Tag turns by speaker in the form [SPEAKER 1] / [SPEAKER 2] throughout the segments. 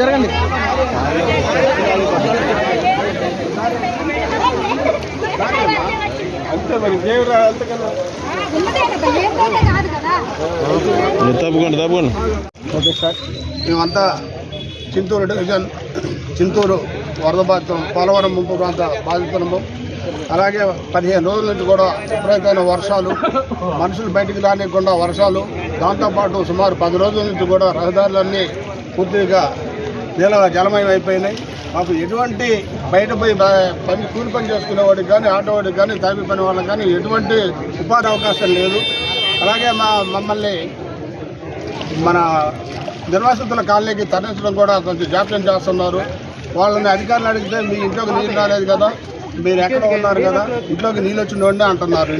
[SPEAKER 1] జరగండి.
[SPEAKER 2] తప్పకుండా తప్పకుండా.
[SPEAKER 1] ఓకే సార్, మేమంతా చింతూరు డివిజన్ చింతూరు వరద బాధితం పోలవరం ముంపు ప్రాంత బాధితున్నాము. అలాగే 15 రోజుల నుంచి కూడా విపరీతమైన వర్షాలు, మనుషులు బయటికి రానియకుండా వర్షాలు, దాంతోపాటు సుమారు 10 రోజుల నుంచి కూడా రహదారులన్నీ పూర్తిగా జలమయం అయిపోయినాయి. మాకు ఎటువంటి బయట పోయి కూలి పని చేసుకునేవాడికి కానీ, ఆటోవాడికి కానీ, తాపీ పని వాళ్ళకి కానీ ఎటువంటి ఉపాధి అవకాశం లేదు. అలాగే మమ్మల్ని మన నిర్వాసితుల కాలనీకి తరలించడం కూడా కొంచెం జాప్యం చేస్తున్నారు. వాళ్ళని అధికారులు అడిగితే మీ ఇంట్లోకి నీళ్ళు రాలేదు కదా, మీరు ఎక్కడ ఉన్నారు కదా, ఇంట్లోకి నీళ్ళు వచ్చిండీ అంటున్నారు.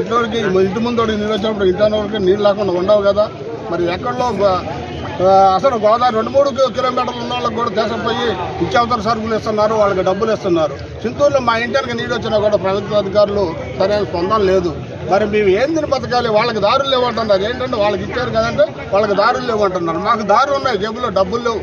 [SPEAKER 1] ఇంటి ముందు నీళ్ళు వచ్చినప్పుడు ఇంట్లో నీళ్ళు లేకుండా ఉండవు కదా. మరి ఎక్కడో అసలు గోదావరి 2-3 కిలోమీటర్లు ఉన్న వాళ్ళకి కూడా దేశపోయి నిత్యావసర సరుకులు ఇస్తున్నారు, వాళ్ళకి డబ్బులు ఇస్తున్నారు. చింతూరులో మా ఇంటికి నీళ్ళు వచ్చినా కూడా ప్రభుత్వ అధికారులు సరైన స్పందన లేదు. మరి మేము ఏం తిని బతకాలి? వాళ్ళకి దారులు లేవంటున్నారు. ఏంటంటే వాళ్ళకి ఇచ్చారు కదంటే వాళ్ళకి దారులు లేవంటున్నారు. మాకు దారులు ఉన్నాయి, జేబులో డబ్బులు లేవు,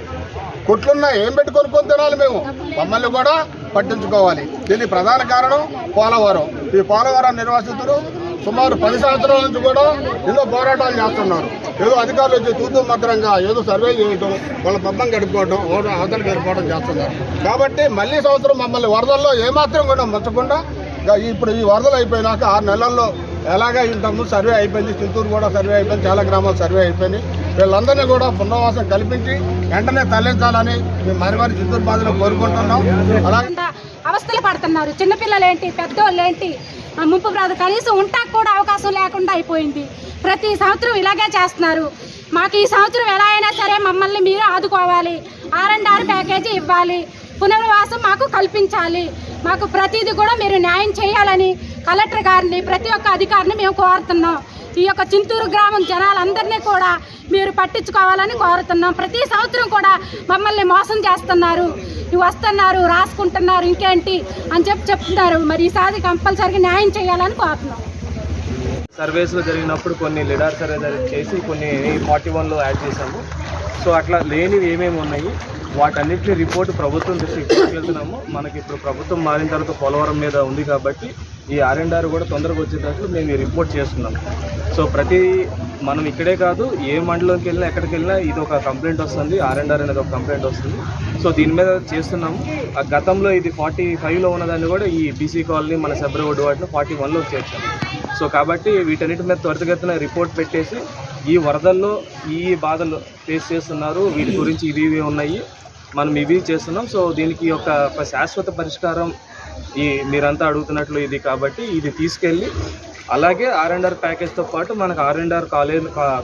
[SPEAKER 1] కొట్లున్నాయి, ఏం పెట్టి కొనుక్కొని తినాలి మేము? మమ్మల్ని కూడా పట్టించుకోవాలి. దీనికి ప్రధాన కారణం పోలవరం. ఈ పోలవరం నిర్వాసితులు సుమారు 10 సంవత్సరాల నుంచి కూడా ఎన్నో పోరాటాలు చేస్తున్నారు. ఏదో అధికారులు వచ్చి తూతూ మాత్రంగా ఏదో సర్వే చేయటం, వాళ్ళ పబ్బం గడుపుకోవడం, అవతలకి వెళ్ళిపోవడం చేస్తున్నారు. కాబట్టి మళ్ళీ సంవత్సరం మమ్మల్ని వరదల్లో ఏమాత్రం కూడా ముంచకుండా ఇప్పుడు ఈ వరదలు అయిపోయినాక 6 నెలల్లో ఎలాగా ఇంతకుముందు సర్వే అయిపోయింది, చింతూరు కూడా సర్వే అయిపోయింది, చాలా గ్రామాలు సర్వే అయిపోయినాయి. వీళ్ళందరినీ కూడా పునర్వాసం కల్పించి వెంటనే తరలించాలని మేము మరి చింతూరు బాధలో కోరుకుంటున్నాం. అలాగే
[SPEAKER 3] అవస్థలు పడుతున్నారు చిన్నపిల్లలేంటి, పెద్దోళ్ళేంటి, ముంపు ప్రాంతం కనీసం ఉంటాకు కూడా అవకాశం లేకుండా అయిపోయింది. ప్రతి సంవత్సరం ఇలాగే చేస్తున్నారు. మాకు ఈ సంవత్సరం ఎలా అయినా సరే మమ్మల్ని మీరు ఆదుకోవాలి, R&R ప్యాకేజీ ఇవ్వాలి, పునర్వాసం మాకు కల్పించాలి. మాకు ప్రతిదీ కూడా మీరు న్యాయం చేయాలని కలెక్టర్ గారిని, ప్రతి ఒక్క అధికారిని మేము కోరుతున్నాం. ఈ యొక్క చింతూరు గ్రామం జనాలందరినీ కూడా మీరు పట్టించుకోవాలని కోరుతున్నాం. ప్రతి సంవత్సరం కూడా మమ్మల్ని మోసం చేస్తున్నారు, వస్తున్నారు, రాసుకుంటున్నారు, ఇంకేంటి అని చెప్తున్నారు. మరి ఈసారి కంపల్సరీగా న్యాయం చేయాలని కోరుతున్నాం.
[SPEAKER 4] సర్వేస్లో జరిగినప్పుడు కొన్ని లిడార్ సర్వే చేసి కొన్ని 41లో యాడ్ చేశాము. సో అట్లా లేనివి ఏమేమి ఉన్నాయి వాటన్నిటిని రిపోర్ట్ ప్రభుత్వం దృష్టికి తీసుకెళ్తున్నాము. మనకి ఇప్పుడు ప్రభుత్వం మారిన తర్వాత పోలవరం మీద ఉంది కాబట్టి ఈ R&R కూడా తొందరగా వచ్చేటట్లు మేము ఈ రిపోర్ట్ చేస్తున్నాము. సో మనం ఇక్కడే కాదు, ఏ మండలంకి వెళ్ళినా ఎక్కడికి వెళ్ళినా ఇది ఒక కంప్లైంట్ వస్తుంది, R&R అనేది ఒక కంప్లైంట్ వస్తుంది. సో దీని మీద చేస్తున్నాము. ఆ గతంలో ఇది 45లో ఉన్నదాన్ని కూడా ఈ BC కాలనీ, మన సబ్ రోడ్డు వాటిని 41లోకి చేర్చాము. సో కాబట్టి వీటన్నిటి మీద త్వరితగతిన రిపోర్ట్ పెట్టేసి ఈ వరదల్లో ఈ బాధలు ఫేస్ చేస్తున్నారు, వీటి గురించి ఇవి ఉన్నాయి, మనం ఇవి చేస్తున్నాం. సో దీనికి ఒక శాశ్వత పరిష్కారం మీరంతా అడుగుతున్నట్లు ఇది కాబట్టి ఇది తీసుకెళ్ళి అలాగే R&R ప్యాకేజ్తో పాటు మనకు R&R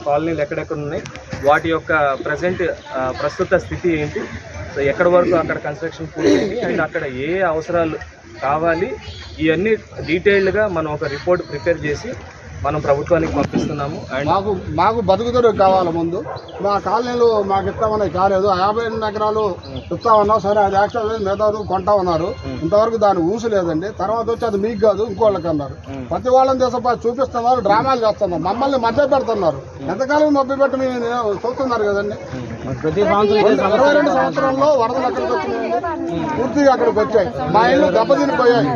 [SPEAKER 4] కాలనీలు ఎక్కడెక్కడ ఉన్నాయి, వాటి యొక్క ప్రస్తుత స్థితి ఏంటి, సో ఎక్కడి వరకు అక్కడ కన్స్ట్రక్షన్ పూర్తయింది అండ్ అక్కడ ఏ అవసరాలు కావాలి, ఇవన్నీ డీటెయిల్డ్గా మనం ఒక రిపోర్ట్ ప్రిపేర్ చేసి మనం ప్రభుత్వానికి పంపిస్తున్నాము. అండ్
[SPEAKER 1] మాకు బతుకుదొరు కావాలి. ముందు మా కాలనీలు మాకు ఇస్తామని కాలేదు, 58 ఎకరాలు ఇస్తామన్నావు, సరే అది యాక్చువల్ మిగతా కొంటా ఉన్నారు, ఇంతవరకు దాని ఊసు లేదండి. తర్వాత వచ్చి అది మీకు కాదు ఇంకోళ్ళకి అన్నారు. ప్రతి వాళ్ళని దేశపాటు చూపిస్తున్నారు, డ్రామాలు చేస్తున్నారు, మమ్మల్ని మధ్య పెడుతున్నారు. ఎంతకాలం మభ్య పెట్టి మీరు చూస్తున్నారు కదండి. ప్రతి సంవత్సరం 22 సంవత్సరంలో వరదలు అక్కడికి వచ్చినాయండి, పూర్తిగా అక్కడికి వచ్చాయి. మా ఇల్లు దెబ్బతినిపోయాయి.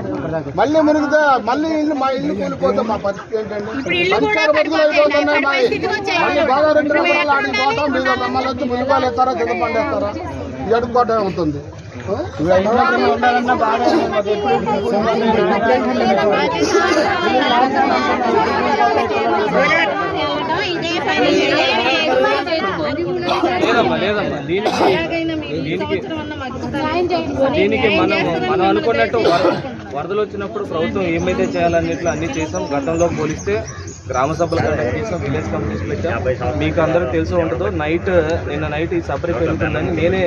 [SPEAKER 1] మళ్ళీ మునిగితే మళ్ళీ మా ఇల్లు కూలిపోతే మా పరిస్థితి ఏంటండి? సంచార బతుకులు అయిపోతున్నాయి. మళ్ళీ బాగా 2 రూపాయలు ఆడికి పోతాం, మీద మమ్మల్ని వచ్చి మునిపాలు ఇస్తారా, చింతపండు వేస్తారా, ఎడుకోవటం ఉంటుంది.
[SPEAKER 4] లేదమ్మా దీనికి మనం అనుకున్నట్టు వరదలు వచ్చినప్పుడు ప్రభుత్వం ఏమైతే చేయాలన్నిట్లో అన్నీ చేసాం. గతంలో పోలిస్తే గ్రామ సభలు కండక్ట్ చేసాం, విలేజ్ కమిటీస్ పెట్టాం. మీకు అందరూ తెలిసి ఉండదు, నిన్న నైట్ ఈ సబరి పెరుగుతుందని నేనే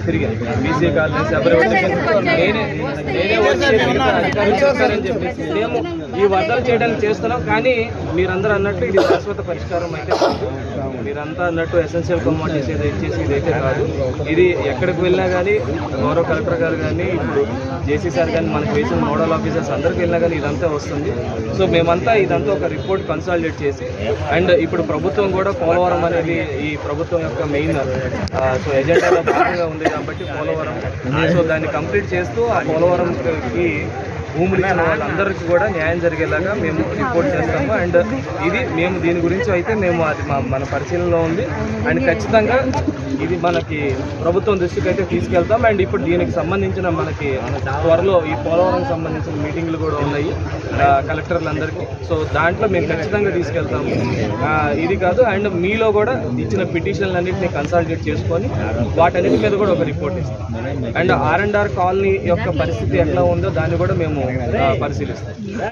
[SPEAKER 4] తిరిగాను. BC కాలనీ సబరి నేనే వచ్చి అధికారులు చెప్పారని చెప్పేసి మేము ఈ వరదలు చేయడానికి చేస్తున్నాం. కానీ మీరందరూ అన్నట్టు ఇది శాశ్వత పరిష్కారం అయితే మీరంతా అన్నట్టు ఎసెన్షియల్ కమోడిటీస్ ఏదో ఇచ్చేసి ఇదైతే కాదు. ఇది ఎక్కడికి వెళ్ళినా కానీ గౌరవ కలెక్టర్ గారు కానీ, ఇప్పుడు JC సార్ కానీ, మనకి వేసిన నోడల్ ఆఫీసర్స్ అందరికి వెళ్ళినా కానీ ఇదంతా వస్తుంది. సో మేమంతా ఇదంతా ఒక రిపోర్ట్ రిపోర్ట్ కన్సాలిడేట్ చేసి అండ్ ఇప్పుడు ప్రభుత్వం కూడా పోలవరం అనేది ఈ ప్రభుత్వం యొక్క మెయిన్ సో ఎజెండాలో భాగంగా ఉంది కాబట్టి పోలవరం సో దాన్ని కంప్లీట్ చేస్తూ ఆ పోలవరంకి భూములు ఇచ్చిన వాళ్ళందరికీ కూడా న్యాయం జరిగేలాగా మేము రిపోర్ట్ చేస్తాము. అండ్ ఇది మేము దీని గురించి అయితే మేము అది మన పరిశీలనలో ఉంది అండ్ ఖచ్చితంగా ఇది మనకి ప్రభుత్వం దృష్టికి అయితే తీసుకెళ్తాం. అండ్ ఇప్పుడు దీనికి సంబంధించిన మనకి త్వరలో ఈ పోలవరం సంబంధించిన మీటింగ్లు కూడా ఉన్నాయి కలెక్టర్లందరికీ. సో దాంట్లో మేము ఖచ్చితంగా తీసుకెళ్తాము. ఇది కాదు అండ్ మీలో కూడా ఇచ్చిన పిటిషన్లన్నింటినీ కన్సల్టేట్ చేసుకొని వాటన్నిటి మీద కూడా ఒక రిపోర్ట్ ఇస్తాం. అండ్ R&R కాలనీ యొక్క పరిస్థితి ఎట్లా ఉందో దాన్ని కూడా మేము పరిశీలిస్తాం.